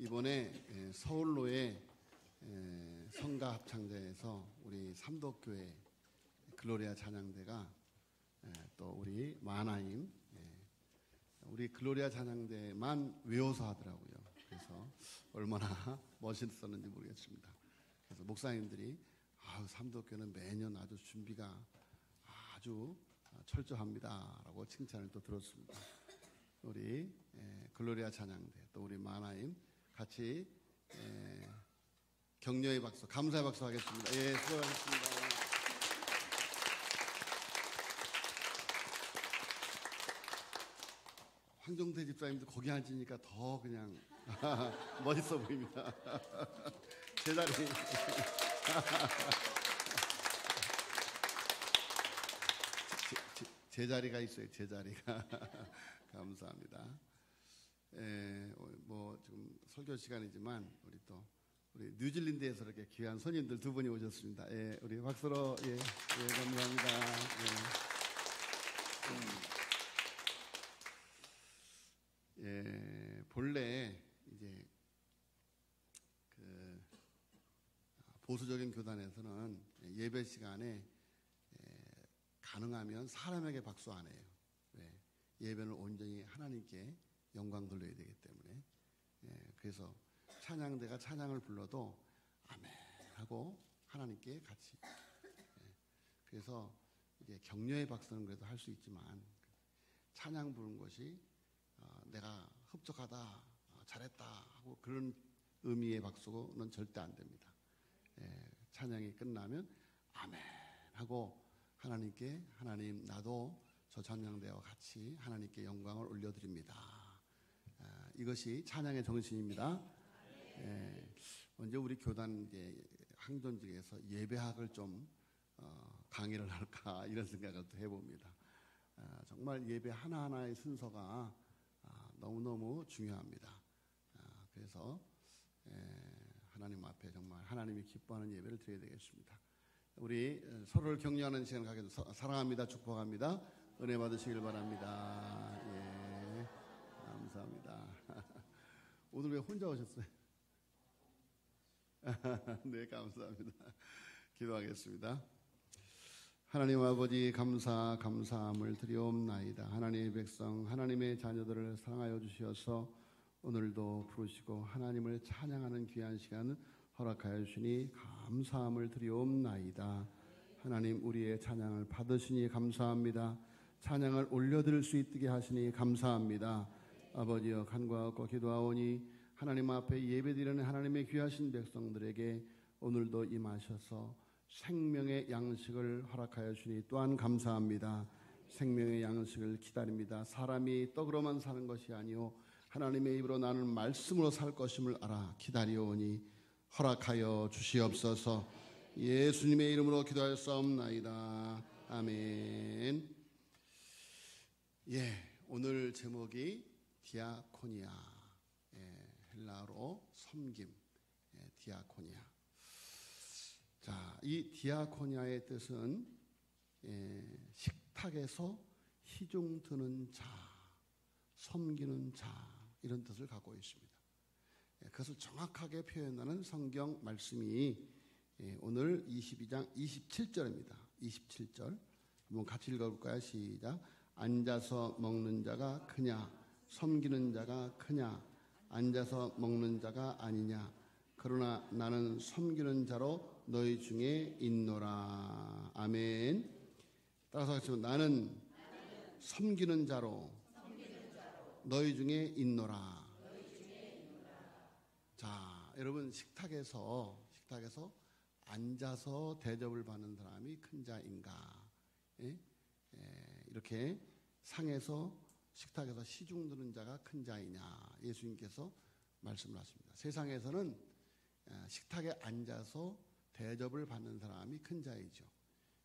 이번에 서울로의 성가 합창제에서 우리 삼덕교회 글로리아 찬양대가 또 우리 마나임 우리 글로리아 찬양대만 외워서 하더라고요. 그래서 얼마나 멋있었는지 모르겠습니다. 그래서 목사님들이 삼덕교는 매년 아주 준비가 아주 철저합니다라고 칭찬을 또 들었습니다. 우리 글로리아 찬양대 또 우리 마나임 같이 격려의 박수, 감사의 박수 하겠습니다. 예, 수고하셨습니다. 황종태 집사님도 거기 앉으니까 더 그냥 멋있어 보입니다. 제자리. 제자리가 있어요, 제자리가. 감사합니다. 뭐 지금 설교 시간이지만 우리 뉴질랜드에서 이렇게 귀한 손님들 두 분이 오셨습니다. 우리 박수로 감사합니다. 본래 이제 그 보수적인 교단에서는 예배 시간에 가능하면 사람에게 박수 안 해요. 왜? 예배는 온전히 하나님께 영광 돌려야 되기 때문에. 그래서 찬양대가 찬양을 불러도 아멘 하고 하나님께 같이. 그래서 이제 격려의 박수는 그래도 할 수 있지만 찬양 부른 것이 내가 흡족하다, 잘했다 하고 그런 의미의 박수는 절대 안 됩니다. 찬양이 끝나면 아멘 하고 하나님께 하나님 나도 저 찬양대와 같이 하나님께 영광을 올려드립니다. 이것이 찬양의 정신입니다. 언제 우리 교단 이제 항전직에서 예배학을 좀 강의를 할까 이런 생각을 또 해봅니다. 정말 예배 하나하나의 순서가 너무너무 중요합니다. 그래서 하나님 앞에 정말 하나님이 기뻐하는 예배를 드려야 되겠습니다. 우리 서로를 격려하는 시간을 갖게 돼서 사랑합니다. 축복합니다. 은혜 받으시길 바랍니다. 예, 감사합니다. 오늘 왜 혼자 오셨어요? 네, 감사합니다. 기도하겠습니다. 하나님 아버지 감사함을 드리옵나이다. 하나님의 백성 하나님의 자녀들을 사랑하여 주시어서 오늘도 부르시고 하나님을 찬양하는 귀한 시간을 허락하여 주시니 감사함을 드리옵나이다. 하나님 우리의 찬양을 받으시니 감사합니다. 찬양을 올려드릴 수 있게 하시니 감사합니다. 아버지여 간구하고 기도하오니 하나님 앞에 예배드리는 하나님의 귀하신 백성들에게 오늘도 임하셔서 생명의 양식을 허락하여 주니 또한 감사합니다. 생명의 양식을 기다립니다. 사람이 떡으로만 사는 것이 아니요 하나님의 입으로 나는 말씀으로 살 것임을 알아 기다려오니 허락하여 주시옵소서. 예수님의 이름으로 기도하였사옵나이다. 아멘. 오늘 제목이 디아코니아, 헬라어로 섬김, 디아코니아. 자, 이 디아코니아의 뜻은 식탁에서 희중 드는 자, 섬기는 자 이런 뜻을 갖고 있습니다. 그것을 정확하게 표현하는 성경 말씀이 오늘 22장 27절입니다. 27절 한번 같이 읽어볼까요? 시작. 앉아서 먹는 자가 크냐 섬기는 자가 크냐 앉아서 먹는 자가 아니냐 그러나 나는 섬기는 자로 너희 중에 있노라. 아멘. 따라서 같이 나는 섬기는 자로 너희 중에 있노라. 자, 여러분 식탁에서 앉아서 대접을 받는 사람이 큰 자인가? 이렇게 상에서 식탁에서 시중 드는 자가 큰 자이냐? 예수님께서 말씀을 하십니다. 세상에서는 식탁에 앉아서 대접을 받는 사람이 큰 자이죠.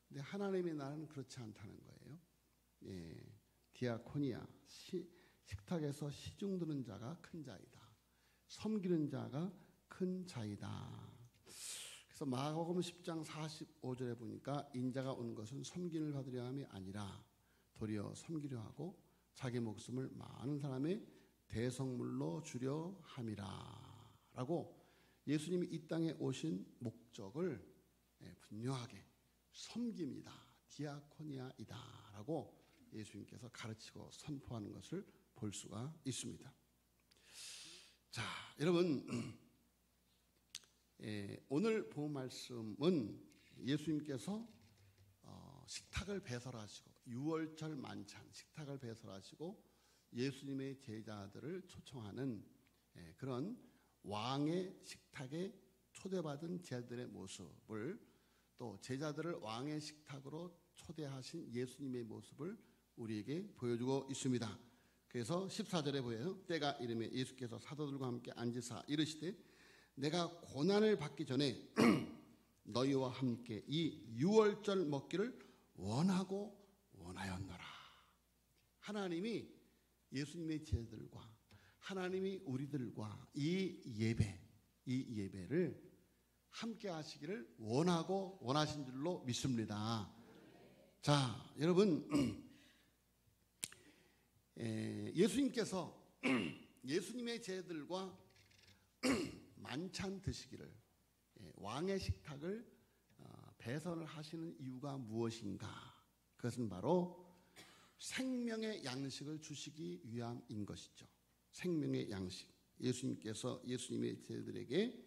근데 하나님의 나라는 그렇지 않다는 거예요. 디아코니아, 식탁에서 시중 드는 자가 큰 자이다. 섬기는 자가 큰 자이다. 그래서 마가복음 10장 45절에 보니까 인자가 온 것은 섬김을 받으려 함이 아니라 도리어 섬기려 하고 자기 목숨을 많은 사람의 대성물로 주려 함이라. 라고 예수님이 이 땅에 오신 목적을 분명하게 섬깁니다. 디아코니아이다 라고 예수님께서 가르치고 선포하는 것을 볼 수가 있습니다. 자, 여러분, 오늘 본 말씀은 예수님께서 식탁을 배설하시고 유월절 만찬 식탁을 배설하시고 예수님의 제자들을 초청하는 그런 왕의 식탁에 초대받은 제자들의 모습을, 또 제자들을 왕의 식탁으로 초대하신 예수님의 모습을 우리에게 보여주고 있습니다. 그래서 14절에 보여요. 때가 이르매 예수께서 사도들과 함께 앉으사 이르시되 내가 고난을 받기 전에 너희와 함께 이 유월절 먹기를 원하고 원하였노라. 하나님이 예수님의 제자들과 하나님이 우리들과 이 예배를 함께 하시기를 원하고 원하신 줄로 믿습니다. 자, 여러분, 예수님께서 예수님의 제자들과 만찬 드시기를, 왕의 식탁을 배설을 하시는 이유가 무엇인가? 그것은 바로 생명의 양식을 주시기 위함인 것이죠. 생명의 양식. 예수님께서 예수님의 제자들에게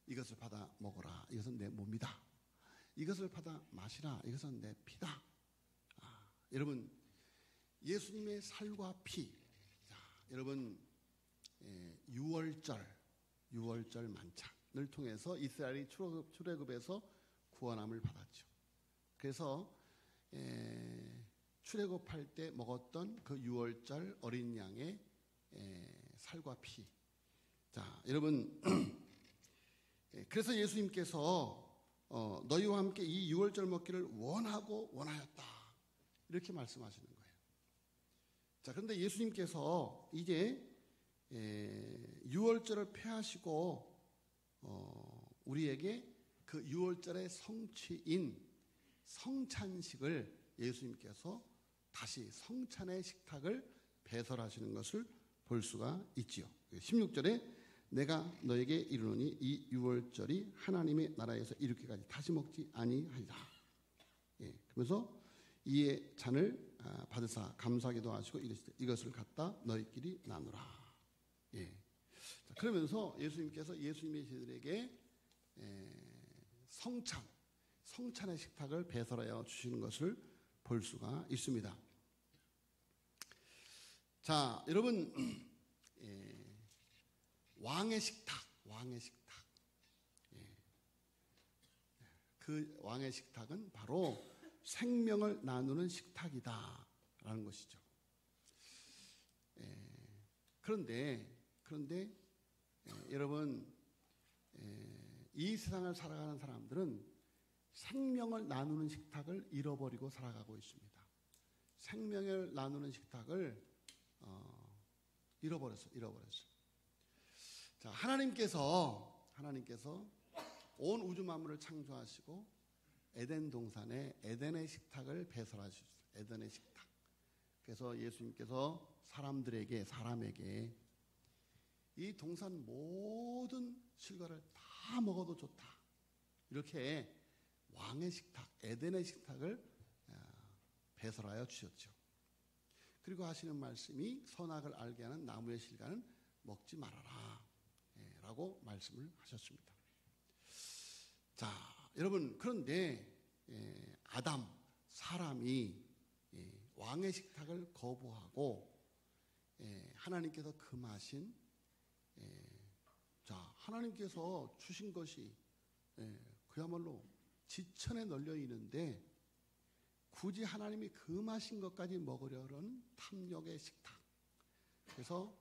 이것을 받아 먹어라. 이것은 내 몸이다. 이것을 받아 마시라. 이것은 내 피다. 여러분, 예수님의 살과 피. 자, 여러분, 유월절 만찬을 통해서 이스라엘이 출애굽에서 구원함을 받았죠. 그래서 출애굽할 때 먹었던 그 유월절 어린 양의 살과 피. 자, 여러분, 그래서 예수님께서 너희와 함께 이 유월절 먹기를 원하고 원하였다. 이렇게 말씀하시는 거예요. 자, 그런데 예수님께서 이제 유월절을 폐하시고 우리에게 그 유월절의 성취인 성찬식을 예수님께서 다시 성찬의 식탁을 배설하시는 것을 볼 수가 있지요. 16절에 내가 너에게 이르노니 이 유월절이 하나님의 나라에서 이렇게까지 다시 먹지 아니하리라. 그러면서 이에 잔을 받으사 감사기도 하시고 이르시되 이것을 갖다 너희끼리 나누라. 자, 그러면서 예수님께서 예수님의 제자들에게 성찬의 식탁을 배설하여 주시는 것을 볼 수가 있습니다. 자, 여러분, 왕의 식탁. 그 왕의 식탁은 바로 생명을 나누는 식탁이다라는 것이죠. 그런데 여러분, 이 세상을 살아가는 사람들은 생명을 나누는 식탁을 잃어버리고 살아가고 있습니다. 생명을 나누는 식탁을 잃어버렸어요. 자, 하나님께서 온 우주 만물을 창조하시고 에덴 동산에 에덴의 식탁을 배설하셨어요. 에덴의 식탁. 그래서 예수님께서 사람에게 이 동산 모든 실과를 다 먹어도 좋다. 이렇게 왕의 식탁, 에덴의 식탁을 배설하여 주셨죠. 그리고 하시는 말씀이 선악을 알게 하는 나무의 실과는 먹지 말아라 라고 말씀을 하셨습니다. 자, 여러분, 그런데 사람이 왕의 식탁을 거부하고 하나님께서 금하신, 자, 하나님께서 주신 것이 그야말로 지천에 널려 있는데 굳이 하나님이 금하신 것까지 먹으려는 탐욕의 식탁. 그래서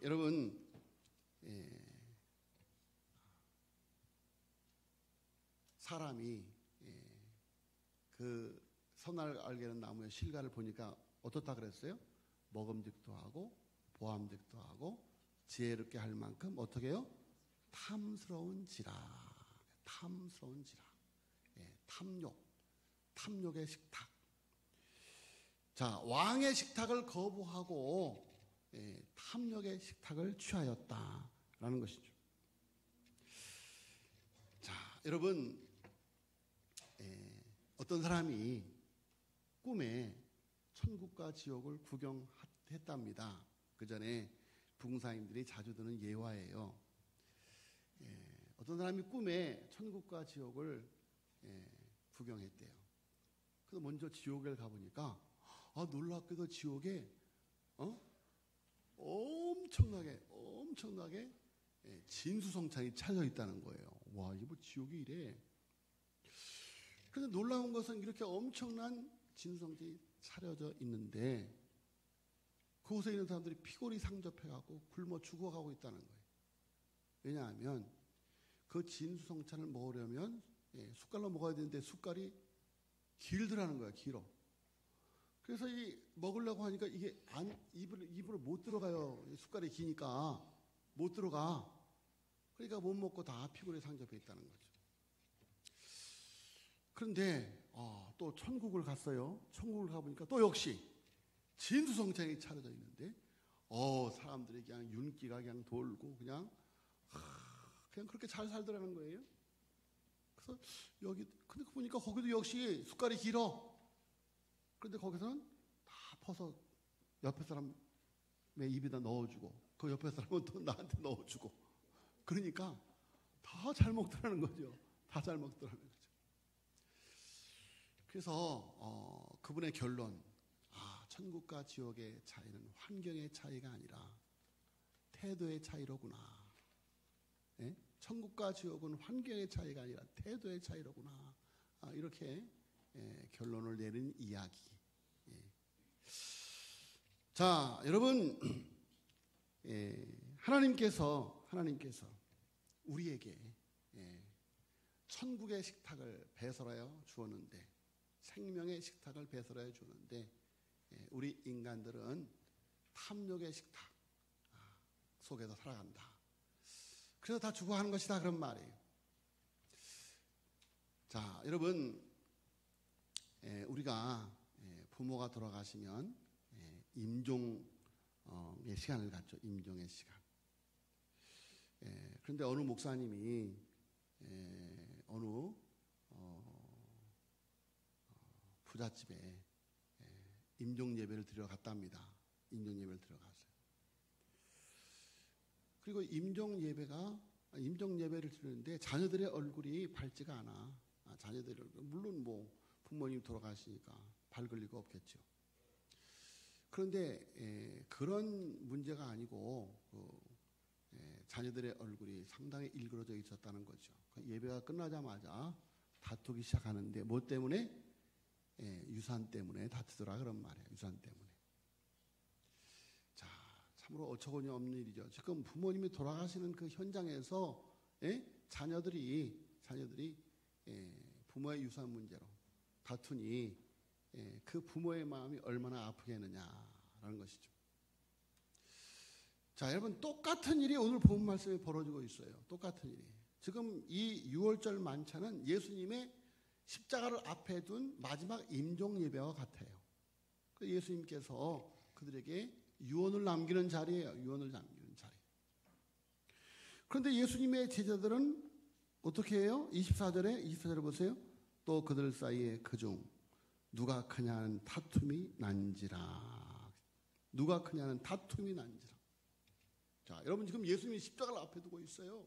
여러분, 사람이 그 선악을 알게 하는 나무의 실과를 보니까 어떻다 그랬어요? 먹음직도 하고 보암직도 하고 지혜롭게 할 만큼 어떻게 해요? 탐스러운지라. 탐욕의 식탁. 자, 왕의 식탁을 거부하고 탐욕의 식탁을 취하였다라는 것이죠. 여러분, 어떤 사람이 꿈에 천국과 지옥을 구경했답니다. 그 전에 부흥사님들이 자주 드는 예화예요. 어떤 사람이 꿈에 천국과 지옥을 구경했대요. 그래서 먼저 지옥에 가보니까 놀랍게도 지옥에 엄청나게 진수성찬이 차려 있다는 거예요. 와, 이거 뭐 지옥이 이래. 그런데 놀라운 것은 이렇게 엄청난 진수성찬이 차려져 있는데 그곳에 있는 사람들이 피골이 상접해가고 굶어 죽어가고 있다는 거예요. 왜냐하면 그 진수성찬을 먹으려면 숟갈로 먹어야 되는데 숟갈이 길더라는 거야, 길어. 그래서 먹으려고 하니까 이게 입으로 못 들어가요. 숟갈이 기니까 못 들어가. 그러니까 못 먹고 다 피골에 상접해 있다는 거죠. 그런데 또 천국을 갔어요. 천국을 가보니까 또 역시 진수성찬이 차려져 있는데 사람들이 그냥 윤기가 그냥 돌고 그냥 그렇게 잘 살더라는 거예요. 그래서 근데 보니까 거기도 역시 숟갈이 길어. 그런데 거기서는 다 퍼서 옆에 사람의 입에다 넣어주고 그 옆에 사람은 또 나한테 넣어주고 그러니까 다 잘 먹더라는 거죠. 다 잘 먹더라는 거죠. 그래서 그분의 결론, 천국과 지옥의 차이는 환경의 차이가 아니라 태도의 차이로구나. 예? 천국과 지옥은 환경의 차이가 아니라 태도의 차이로구나. 이렇게 결론을 내린 이야기. 자, 여러분, 하나님께서 우리에게 천국의 식탁을 배설하여 주었는데, 생명의 식탁을 배설하여 주었는데, 우리 인간들은 탐욕의 식탁 속에서 살아간다. 그래서 다 죽어가는 것이다, 그런 말이에요. 자, 여러분, 우리가 부모가 돌아가시면 임종의 시간을 갖죠. 임종의 시간. 그런데 어느 목사님이 어느 부잣집에 임종 예배를 드리러 갔답니다. 임종 예배를 드리러 갔어요. 그리고 임종 예배를 드리는데 자녀들의 얼굴이 밝지가 않아. 자녀들의 얼굴, 물론 뭐 부모님 돌아가시니까 밝을 리가 없겠죠. 그런데 그런 문제가 아니고 자녀들의 얼굴이 상당히 일그러져 있었다는 거죠. 예배가 끝나자마자 다투기 시작하는데 뭐 때문에? 유산 때문에 다투더라, 그런 말이에요. 유산 때문에. 자, 참으로 어처구니 없는 일이죠. 지금 부모님이 돌아가시는 그 현장에서 자녀들이 부모의 유산 문제로 다투니 그 부모의 마음이 얼마나 아프겠느냐라는 것이죠. 자, 여러분, 똑같은 일이 오늘 본 말씀에 벌어지고 있어요. 똑같은 일이. 지금 이 6월절 만찬은 예수님의 십자가를 앞에 둔 마지막 임종 예배와 같아요. 예수님께서 그들에게 유언을 남기는 자리예요. 유언을 남기는 자리. 그런데 예수님의 제자들은 어떻게 해요? 24절에 보세요. 또 그들 사이에 그중 누가 크냐는 다툼이 난지라. 누가 크냐는 다툼이 난지라. 자, 여러분, 지금 예수님이 십자가를 앞에 두고 있어요.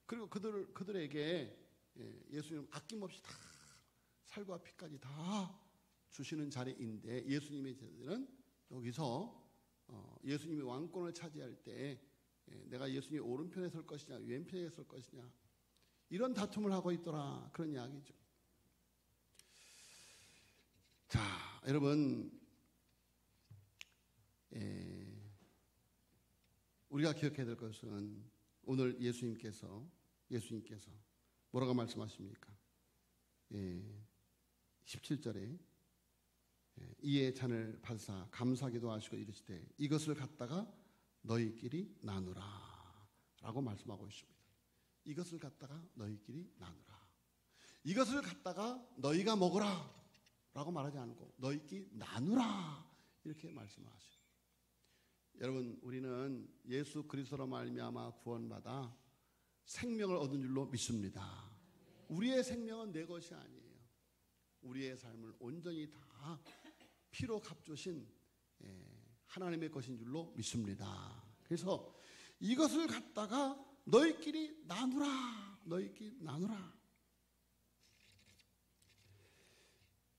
그리고 그들에게 예수님 아낌없이 다 살과 피까지 다 주시는 자리인데 예수님의 제자들은 여기서 예수님이 왕권을 차지할 때 내가 예수님이 오른편에 설 것이냐 왼편에 설 것이냐 이런 다툼을 하고 있더라, 그런 이야기죠. 자, 여러분, 우리가 기억해야 될 것은 오늘 예수님께서 뭐라고 말씀하십니까? 17절에 이에 잔을 받으사 감사기도 하시고 이르시되 이것을 갖다가 너희끼리 나누라 라고 말씀하고 있습니다. 이것을 갖다가 너희끼리 나누라. 이것을 갖다가 너희가 먹으라 라고 말하지 않고 너희끼리 나누라 이렇게 말씀하셔요. 여러분, 우리는 예수 그리스도로 말미암아 구원받아 생명을 얻은 줄로 믿습니다. 우리의 생명은 내 것이 아니에요. 우리의 삶을 온전히 다 피로 값주신 하나님의 것인 줄로 믿습니다. 그래서 이것을 갖다가 너희끼리 나누라. 너희끼리 나누라.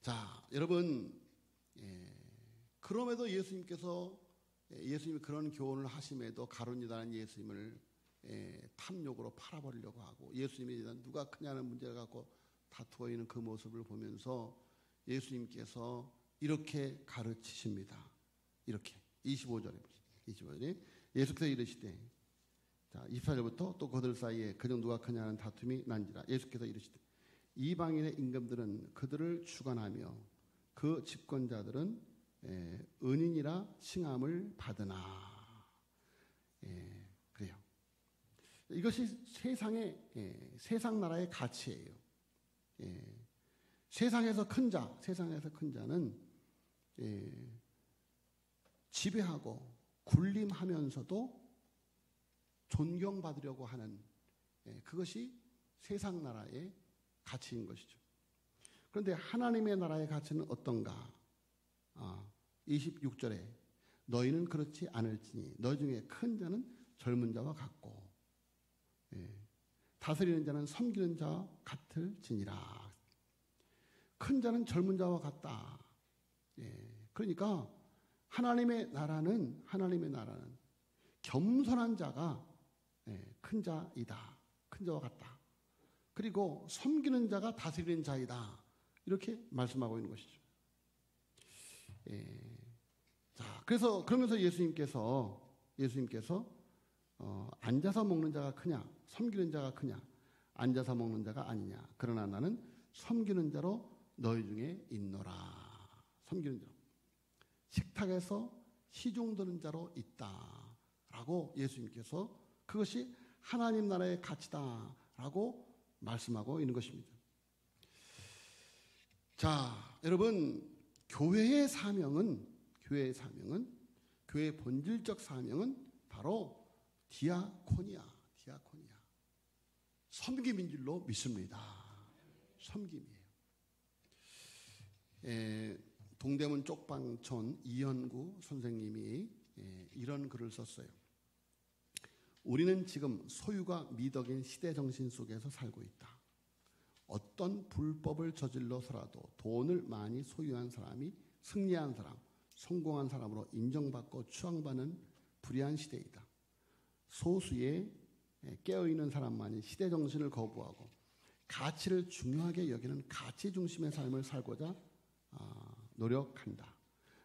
자, 여러분, 그럼에도 예수님이 그런 교훈을 하심에도 가룟유다는 예수님을 탐욕으로 팔아버리려고 하고, 예수님에 누가 크냐는 문제를 갖고 다투어 있는 그 모습을 보면서 예수님께서 이렇게 가르치십니다. 이렇게 25절에 예수께서 이르시되, 자 24절부터 또 그들 사이에 그중 누가 크냐는 다툼이 난지라. 예수께서 이르시되 이방인의 임금들은 그들을 주관하며 그 집권자들은 은인이라 칭함을 받으나. 그래요. 이것이 세상 나라의 가치예요. 세상에서 큰 자는 지배하고 군림하면서도 존경받으려고 하는 그것이 세상 나라의 가치인 것이죠. 그런데 하나님의 나라의 가치는 어떤가? 26절에 너희는 그렇지 않을지니 너희 중에 큰 자는 젊은 자와 같고 다스리는 자는 섬기는 자와 같을지니라. 큰 자는 젊은 자와 같다. 그러니까 하나님의 나라는 겸손한 자가 큰 자이다. 큰 자와 같다. 그리고 섬기는 자가 다스리는 자이다. 이렇게 말씀하고 있는 것이죠. 자, 그러면서 예수님께서 앉아서 먹는 자가 크냐, 섬기는 자가 크냐, 앉아서 먹는 자가 아니냐. 그러나 나는 섬기는 자로 너희 중에 있노라. 섬기는 자로. 식탁에서 시중드는 자로 있다라고 예수님께서 그것이 하나님 나라의 가치다라고 말씀하고 있는 것입니다. 자, 여러분, 교회의 본질적 사명은 바로 디아코니아, 섬김인 줄로 믿습니다. 섬김이에요. 동대문 쪽방촌 이현구 선생님이 이런 글을 썼어요. 우리는 지금 소유가 미덕인 시대정신 속에서 살고 있다. 어떤 불법을 저질러서라도 돈을 많이 소유한 사람이 승리한 사람, 성공한 사람으로 인정받고 추앙받는 불의한 시대이다. 소수의 깨어있는 사람만이 시대정신을 거부하고 가치를 중요하게 여기는 가치 중심의 삶을 살고자 노력한다.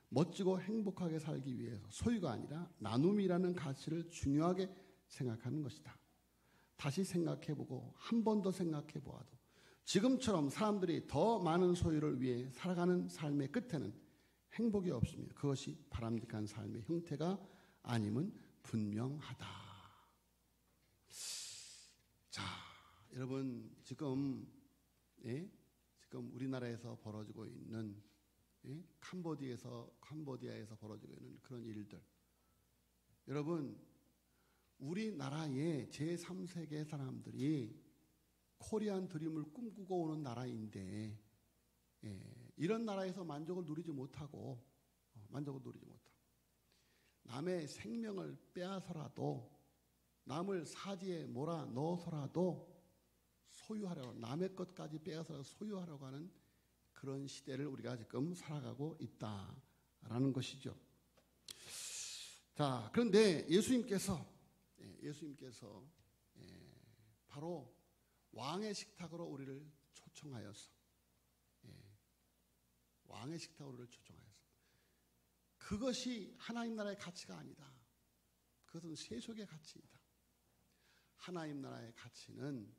멋지고 행복하게 살기 위해서 소유가 아니라 나눔이라는 가치를 중요하게 생각하는 것이다. 다시 생각해보고 한 번 더 생각해보아도 지금처럼 사람들이 더 많은 소유를 위해 살아가는 삶의 끝에는 행복이 없으며 그것이 바람직한 삶의 형태가 아님은 분명하다. 자, 여러분, 지금 우리나라에서 벌어지고 있는 캄보디아에서 벌어지고 있는 그런 일들, 여러분, 우리나라의 제3세계 사람들이 코리안 드림을 꿈꾸고 오는 나라인데 이런 나라에서 만족을 누리지 못하고 남의 생명을 빼앗아서라도 남을 사지에 몰아 넣어서라도 소유하려고, 남의 것까지 빼앗아서 소유하려고 하는 그런 시대를 우리가 지금 살아가고 있다라는 것이죠. 자, 그런데 예수님께서 바로 왕의 식탁으로 우리를 초청하여서 그것이 하나님 나라의 가치가 아니다. 그것은 세속의 가치이다. 하나님 나라의 가치는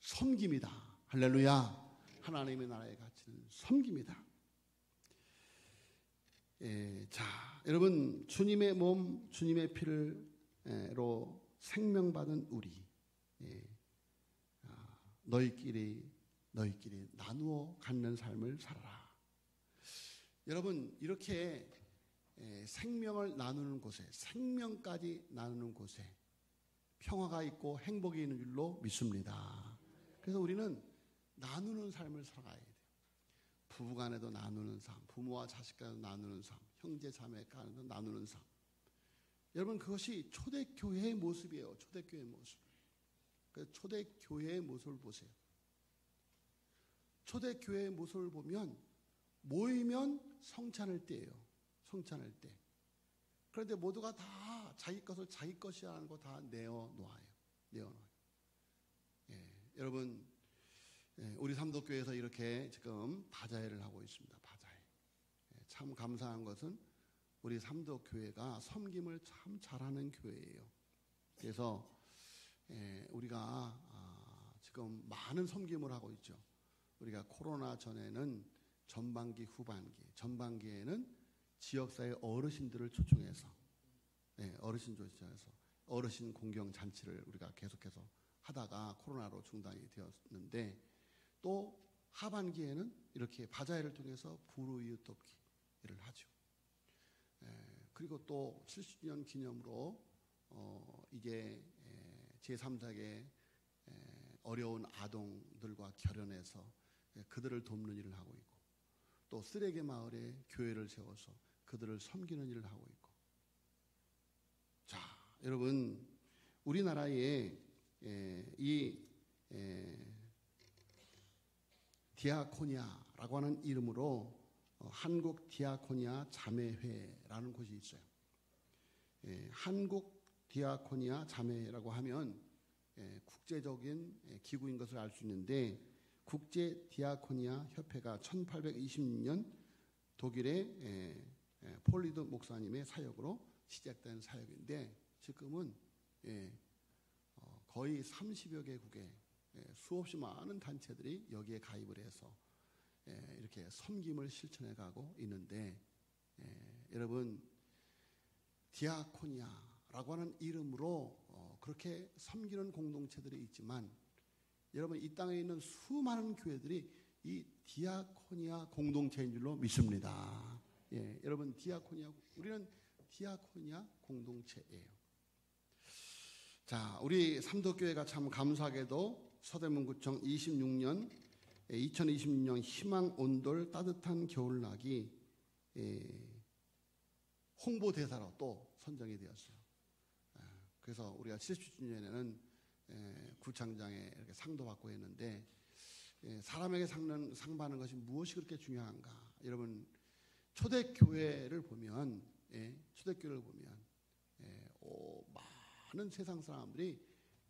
섬김이다. 할렐루야. 하나님의 나라의 가치는 섬김이다. 자, 여러분, 주님의 몸, 주님의 피를로 생명받은 우리, 너희끼리 나누어 갖는 삶을 살아라. 여러분, 이렇게 생명을 나누는 곳에, 생명까지 나누는 곳에 평화가 있고 행복이 있는 줄로 믿습니다. 그래서 우리는 나누는 삶을 살아가야 돼요. 부부간에도 나누는 삶, 부모와 자식간에도 나누는 삶, 형제 자매간에도 나누는 삶. 여러분, 그것이 초대교회의 모습이에요. 초대교회의 모습. 그 초대교회의 모습을 보세요. 초대교회의 모습을 보면 모이면 성찬할 때예요. 성찬할 때. 그런데 모두가 다 자기 것을 자기 것이라는 거 다 내어놓아요. 내어놓아요. 여러분, 우리 삼도교회에서 이렇게 지금 바자회를 하고 있습니다. 바자회. 참 감사한 것은 우리 삼도교회가 섬김을 참 잘하는 교회예요. 그래서 우리가 지금 많은 섬김을 하고 있죠. 우리가 코로나 전에는 전반기, 후반기, 전반기에는 지역사회 어르신들을 초청해서 어르신 공경 잔치를 우리가 계속해서 하다가 코로나로 중단이 되었는데, 또 하반기에는 이렇게 바자회를 통해서 불우이웃 돕기를 하죠. 그리고 또 70주년 기념으로 이게 제3세계 어려운 아동들과 결연해서 그들을 돕는 일을 하고 있고, 또 쓰레기 마을에 교회를 세워서 그들을 섬기는 일을 하고 있고. 자, 여러분, 우리나라에 이 디아코니아라고 하는 이름으로 한국 디아코니아 자매회라는 곳이 있어요. 한국 디아코니아 자매회라고 하면 국제적인 기구인 것을 알 수 있는데, 국제 디아코니아 협회가 1826년 독일의 폴리드 목사님의 사역으로 시작된 사역인데, 지금은 거의 30여 개국의 수없이 많은 단체들이 여기에 가입을 해서 이렇게 섬김을 실천해 가고 있는데, 여러분, 디아코니아라고 하는 이름으로 그렇게 섬기는 공동체들이 있지만, 여러분, 이 땅에 있는 수많은 교회들이 이 디아코니아 공동체인 줄로 믿습니다. 여러분, 우리는 디아코니아 공동체예요. 자, 우리 삼도교회가 참 감사하게도 서대문구청 2026년 희망온돌 따뜻한 겨울나기 홍보대사로 또 선정이 되었어요. 그래서 우리가 70주년에는 구청장에 이렇게 상도 받고 했는데, 사람에게 상 받는 것이 무엇이 그렇게 중요한가? 여러분, 초대교회를 보면 많은 세상 사람들이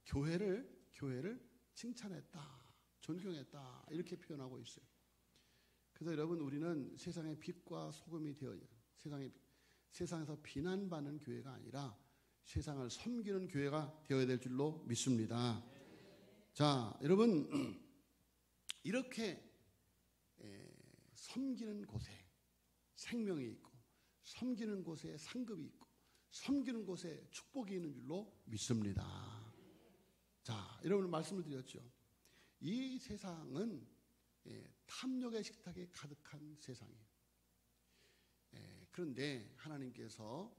교회를 칭찬했다, 존경했다, 이렇게 표현하고 있어요. 그래서 여러분, 우리는 세상의 빛과 소금이 되어야, 세상에서 비난받는 교회가 아니라 세상을 섬기는 교회가 되어야 될 줄로 믿습니다. 자, 여러분, 이렇게 섬기는 곳에 생명이 있고, 섬기는 곳에 상급이 있고, 섬기는 곳에 축복이 있는 줄로 믿습니다. 자, 여러분, 말씀을 드렸죠. 이 세상은 탐욕의 식탁에 가득한 세상이에요. 그런데 하나님께서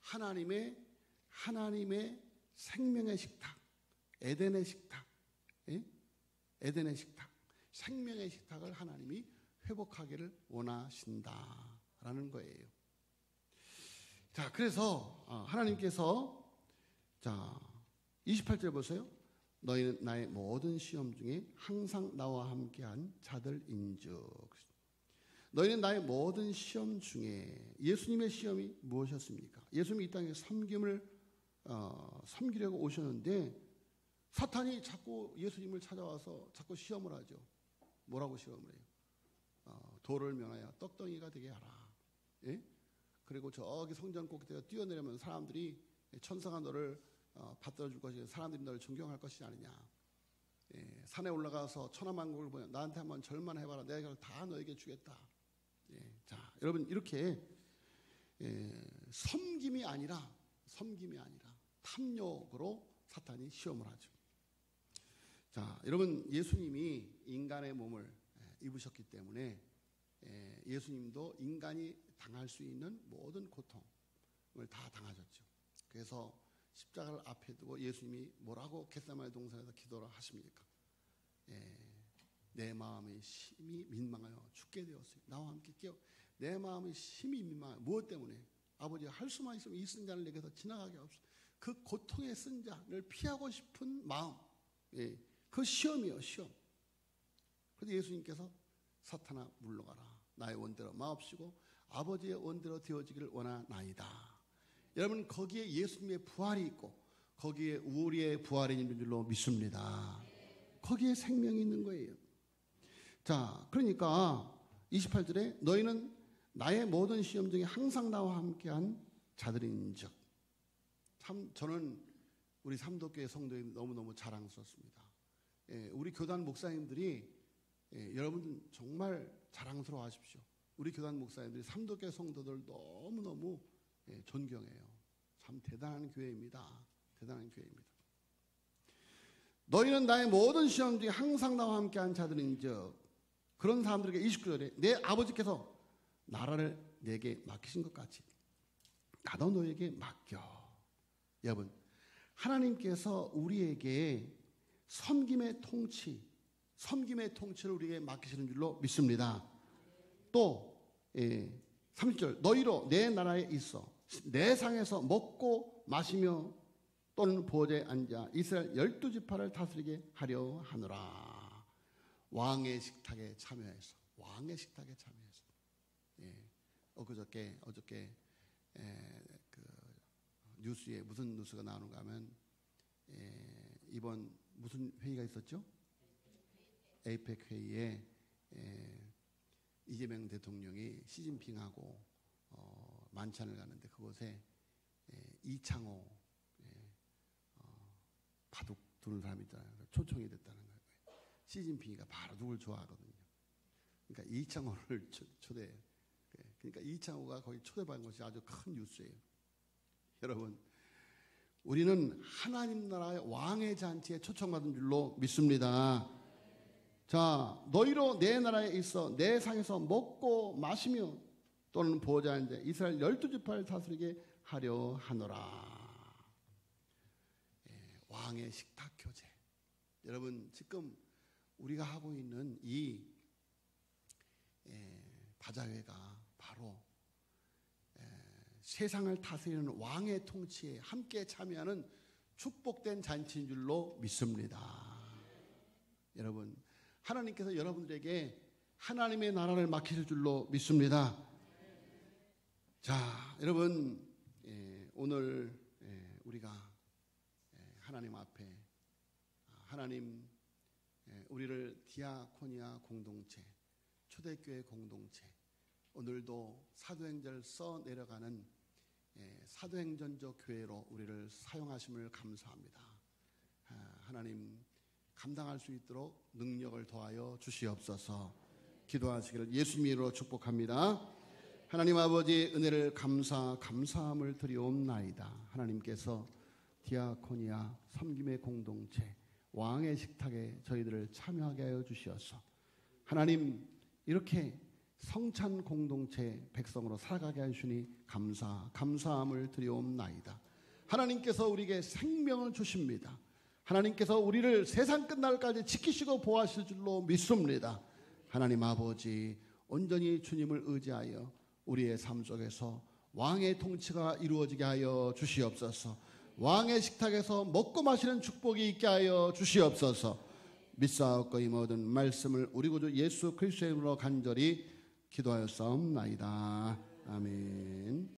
하나님의 생명의 식탁, 에덴의 식탁, 에덴의 식탁, 생명의 식탁을 하나님이 회복하기를 원하신다라는 거예요. 자, 그래서 하나님께서, 자, 28절 보세요. 너희는 나의 모든 시험 중에 항상 나와 함께한 자들인즉. 너희는 나의 모든 시험 중에, 예수님의 시험이 무엇이었습니까? 예수님이 이 땅에 섬기려고 오셨는데, 사탄이 자꾸 예수님을 찾아와서 자꾸 시험을 하죠. 뭐라고 시험을 해요? 돌을 면하여 떡덩이가 되게 하라. 그리고 저기 성전 꼭대기에 뛰어내려면 사람들이, 천사가 너를 받들어 줄 것이고 사람들이 너를 존경할 것이 아니냐. 산에 올라가서 천하만국을 보여 나한테 한번 절만 해봐라. 내가 이걸 다 너에게 주겠다. 자, 여러분, 이렇게 섬김이 아니라 탐욕으로 사탄이 시험을 하죠. 자, 여러분, 예수님이 인간의 몸을 입으셨기 때문에 예수님도 인간이 당할 수 있는 모든 고통을 다 당하셨죠. 그래서 십자가를 앞에 두고 예수님이 뭐라고 겟세마네 동산에서 기도를 하십니까? 내 마음이 심히 민망하여 죽게 되었으니 나와 함께 깨어. 내 마음이 심히 민망하여. 무엇 때문에? 아버지 할 수만 있으면 이 쓴자를 내게서 지나가게 하옵소서. 그 고통의 쓴자를 피하고 싶은 마음, 그 시험이에요. 시험. 그래서 예수님께서 사탄아 물러가라. 나의 원대로 마옵시고 아버지의 원대로 되어지기를 원하나이다. 여러분 거기에 예수님의 부활이 있고 거기에 우리의 부활이 있는 줄로 믿습니다. 거기에 생명이 있는 거예요. 자, 그러니까 28절에 너희는 나의 모든 시험 중에 항상 나와 함께한 자들인즉. 참 저는 우리 삼도교회 성도님 너무너무 자랑스럽습니다. 우리 교단 목사님들이 여러분 정말 자랑스러워하십시오. 우리 교단 목사님들이 삼도교회 성도들 너무너무 존경해요. 참 대단한 교회입니다. 대단한 교회입니다. 너희는 나의 모든 시험 중에 항상 나와 함께한 자들인즉 그런 사람들에게 29절에 내 아버지께서 나라를 내게 맡기신 것 같이 나도 너에게 맡겨. 여러분 하나님께서 우리에게 섬김의 통치를 우리에게 맡기시는 줄로 믿습니다. 또 30절 너희로 내 나라에 있어 내 상에서 먹고 마시며 또는 보좌에 앉아 이스라엘 12지파를 다스리게 하려 하노라. 왕의 식탁에 참여해서 어저께 그 뉴스에 무슨 뉴스가 나오는가 하면 이번 무슨 회의가 있었죠? 에이펙 회의에 이재명 대통령이 시진핑하고 만찬을 가는데 그곳에 이창호 바둑 두는 사람이 있잖아요. 초청이 됐다는 거예요. 시진핑이가 바로 누굴 좋아하거든요. 그러니까 이창호를 초대해요. 그러니까 이창호가 거기 초대받은 것이 아주 큰 뉴스예요. 여러분 우리는 하나님 나라의 왕의 잔치에 초청받은 줄로 믿습니다. 자, 너희로 내 나라에 있어 내 상에서 먹고 마시며 또는 보좌에 앉아 이스라엘 12지파를 다스리게 하려 하노라. 왕의 식탁 교제. 여러분 지금 우리가 하고 있는 이 바자회가 바로 세상을 다스리는 왕의 통치에 함께 참여하는 축복된 잔치인 줄로 믿습니다. 여러분 하나님께서 여러분들에게 하나님의 나라를 맡기실 줄로 믿습니다. 자, 여러분 오늘 우리가 하나님 앞에 하나님 우리를 디아코니아 공동체, 초대교회 공동체, 오늘도 사도행전을 써 내려가는 사도행전적 교회로 우리를 사용하심을 감사합니다. 하나님 감당할 수 있도록 능력을 더하여 주시옵소서. 기도하시기를 예수님 이름으로 축복합니다. 하나님 아버지 은혜를 감사함을 드리옵나이다. 하나님께서 디아코니아 섬김의 공동체 왕의 식탁에 저희들을 참여하게 하여 주시어서 하나님 이렇게 성찬 공동체 백성으로 살아가게 하시니 감사함을 드리옵나이다. 하나님께서 우리에게 생명을 주십니다. 하나님께서 우리를 세상 끝날까지 지키시고 보호하실 줄로 믿습니다. 하나님 아버지 온전히 주님을 의지하여 우리의 삶 속에서 왕의 통치가 이루어지게 하여 주시옵소서. 왕의 식탁에서 먹고 마시는 축복이 있게 하여 주시옵소서. 믿사옵고 이 모든 말씀을 우리 구주 예수 그리스도의 이름으로 간절히 기도하였사옵나이다. 아멘.